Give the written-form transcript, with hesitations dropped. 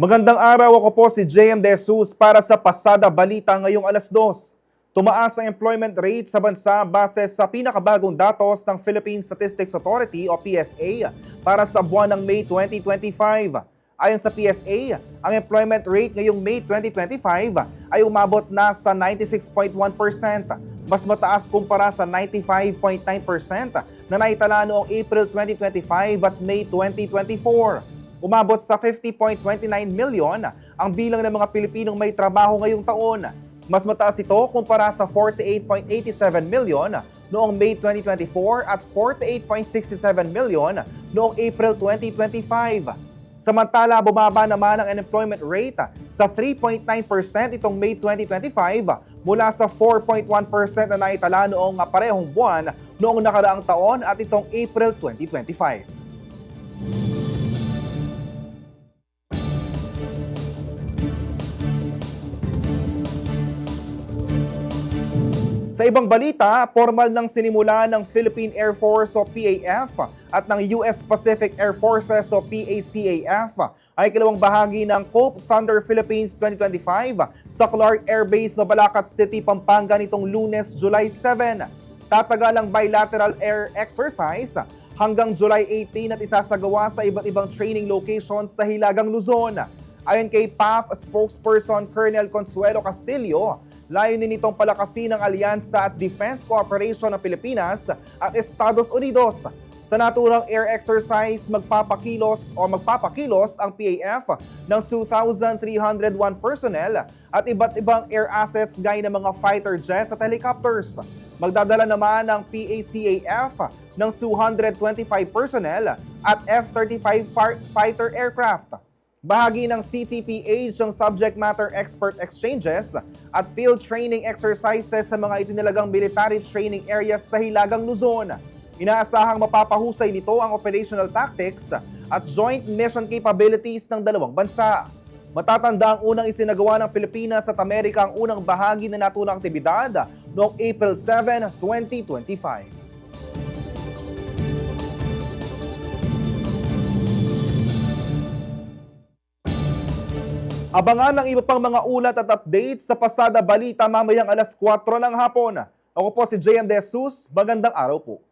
Magandang araw, ako po si JM De Jesus para sa Pasada Balita ngayong alas 2. Tumaas ang employment rate sa bansa base sa pinakabagong datos ng Philippine Statistics Authority o PSA para sa buwan ng May 2025. Ayon sa PSA, ang employment rate ngayong May 2025 ay umabot na sa 96.1%, mas mataas kumpara sa 95.9% na naitala noong April 2025 at May 2024. Umabot sa 50.29 million ang bilang ng mga Pilipinong may trabaho ngayong taon. Mas mataas ito kumpara sa 48.87 million noong May 2024 at 48.67 million noong April 2025. Samantala, bumaba naman ang unemployment rate sa 3.9% itong May 2025 mula sa 4.1% na naitala noong parehong buwan noong nakaraang taon at itong April 2025. Sa ibang balita, formal nang sinimula ng Philippine Air Force o PAF at ng US Pacific Air Forces o PACAF ay ikalawang bahagi ng Cope Thunder Philippines 2025 sa Clark Air Base, Mabalacat City, Pampanga nitong Lunes, July 7. Tatagal ang bilateral air exercise hanggang July 18 at isasagawa sa iba't ibang training locations sa Hilagang Luzon. Ayon kay PAF spokesperson Colonel Consuelo Castillo, layunin nitong palakasin ang alyansa at defense cooperation ng Pilipinas at Estados Unidos. Sa naturang air exercise, magpapakilos ang PAF ng 2,301 personnel at iba't ibang air assets gaya ng mga fighter jets at helicopters. Magdadala naman ang PACAF ng 225 personnel at F-35 fighter aircraft. Bahagi ng CTPH ang subject matter expert exchanges at field training exercises sa mga itinalagang military training areas sa Hilagang Luzon. Inaasahang mapapahusay nito ang operational tactics at joint mission capabilities ng dalawang bansa. Matatanda ang unang isinagawa ng Pilipinas at Amerika ang unang bahagi na naturang aktibidad noong April 7, 2025. Abangan ang iba pang mga ulat at updates sa Pasada Balita mamayang alas 4 ng hapon. Ako po si JM De Jesus. Magandang araw po.